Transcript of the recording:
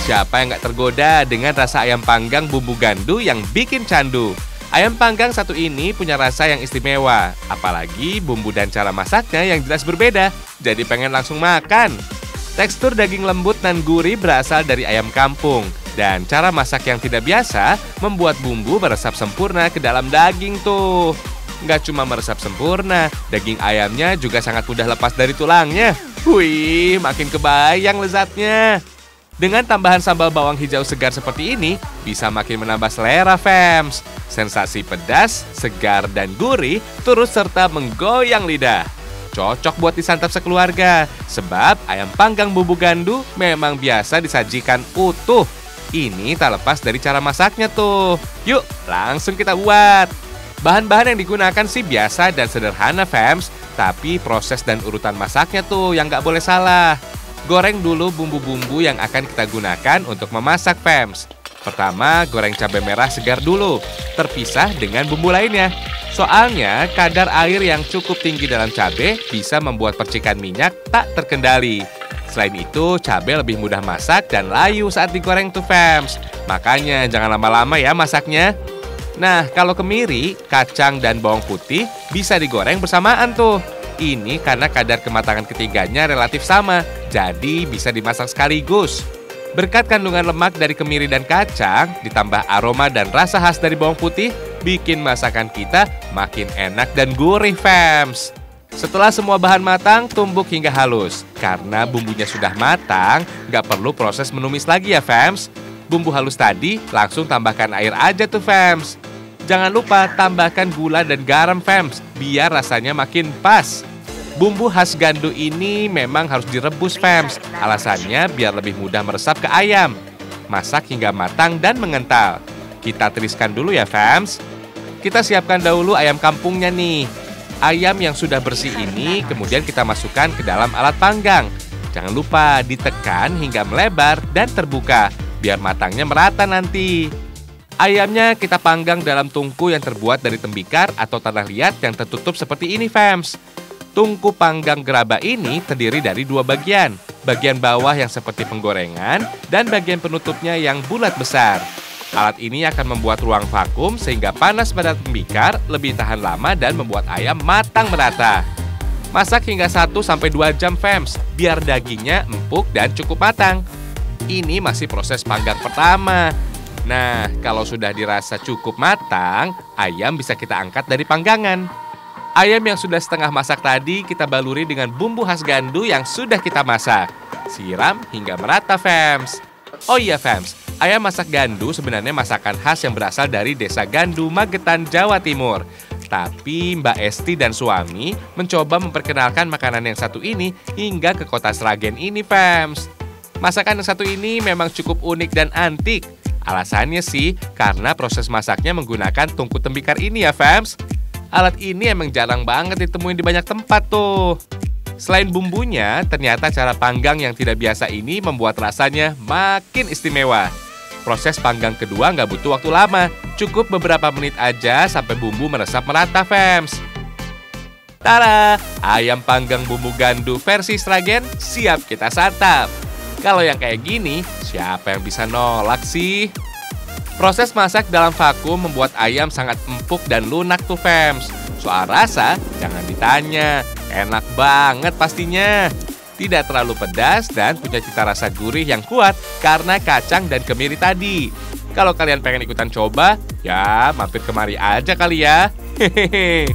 Siapa yang nggak tergoda dengan rasa ayam panggang bumbu gandu yang bikin candu? Ayam panggang satu ini punya rasa yang istimewa. Apalagi bumbu dan cara masaknya yang jelas berbeda. Jadi pengen langsung makan. Tekstur daging lembut dan gurih berasal dari ayam kampung. Dan cara masak yang tidak biasa membuat bumbu meresap sempurna ke dalam daging tuh. Nggak cuma meresap sempurna, daging ayamnya juga sangat mudah lepas dari tulangnya. Wih, makin kebayang lezatnya. Dengan tambahan sambal bawang hijau segar seperti ini, bisa makin menambah selera, fams. Sensasi pedas, segar, dan gurih turut serta menggoyang lidah. Cocok buat disantap sekeluarga, sebab ayam panggang bumbu gandu memang biasa disajikan utuh. Ini tak lepas dari cara masaknya tuh. Yuk, langsung kita buat. Bahan-bahan yang digunakan sih biasa dan sederhana, fams. Tapi proses dan urutan masaknya tuh yang nggak boleh salah. Goreng dulu bumbu-bumbu yang akan kita gunakan untuk memasak, fams. Pertama, goreng cabai merah segar dulu, terpisah dengan bumbu lainnya. Soalnya, kadar air yang cukup tinggi dalam cabai bisa membuat percikan minyak tak terkendali. Selain itu, cabai lebih mudah masak dan layu saat digoreng tuh, fams. Makanya jangan lama-lama ya masaknya. Nah, kalau kemiri, kacang, dan bawang putih bisa digoreng bersamaan tuh. Ini karena kadar kematangan ketiganya relatif sama, jadi bisa dimasak sekaligus. Berkat kandungan lemak dari kemiri dan kacang, ditambah aroma dan rasa khas dari bawang putih, bikin masakan kita makin enak dan gurih, fams. Setelah semua bahan matang, tumbuk hingga halus. Karena bumbunya sudah matang, nggak perlu proses menumis lagi ya, fams. Bumbu halus tadi, langsung tambahkan air aja tuh, fams. Jangan lupa tambahkan gula dan garam, fams, biar rasanya makin pas. Bumbu khas gandu ini memang harus direbus, fams. Alasannya biar lebih mudah meresap ke ayam. Masak hingga matang dan mengental. Kita tiriskan dulu ya, fams. Kita siapkan dahulu ayam kampungnya nih. Ayam yang sudah bersih ini kemudian kita masukkan ke dalam alat panggang. Jangan lupa ditekan hingga melebar dan terbuka, biar matangnya merata nanti. Ayamnya kita panggang dalam tungku yang terbuat dari tembikar atau tanah liat yang tertutup seperti ini, fams. Tungku panggang gerabah ini terdiri dari dua bagian. Bagian bawah yang seperti penggorengan dan bagian penutupnya yang bulat besar. Alat ini akan membuat ruang vakum sehingga panas pada tembikar lebih tahan lama dan membuat ayam matang merata. Masak hingga 1-2 jam, fams, biar dagingnya empuk dan cukup matang. Ini masih proses panggang pertama. Nah, kalau sudah dirasa cukup matang, ayam bisa kita angkat dari panggangan. Ayam yang sudah setengah masak tadi kita baluri dengan bumbu khas gandu yang sudah kita masak. Siram hingga merata, fams. Oh iya, fams, ayam masak gandu sebenarnya masakan khas yang berasal dari desa Gandu, Magetan, Jawa Timur. Tapi Mbak Esti dan suami mencoba memperkenalkan makanan yang satu ini hingga ke kota Sragen ini, fams. Masakan yang satu ini memang cukup unik dan antik. Alasannya sih karena proses masaknya menggunakan tungku tembikar ini ya, fams. Alat ini emang jarang banget ditemuin di banyak tempat tuh. Selain bumbunya, ternyata cara panggang yang tidak biasa ini membuat rasanya makin istimewa. Proses panggang kedua nggak butuh waktu lama, cukup beberapa menit aja sampai bumbu meresap merata, fams. Tara, ayam panggang bumbu gandu versi Sragen siap kita santap. Kalau yang kayak gini, siapa yang bisa nolak sih? Proses masak dalam vakum membuat ayam sangat empuk dan lunak tuh, fams. Soal rasa, jangan ditanya. Enak banget pastinya. Tidak terlalu pedas dan punya cita rasa gurih yang kuat karena kacang dan kemiri tadi. Kalau kalian pengen ikutan coba, ya mampir kemari aja kali ya. Hehehe.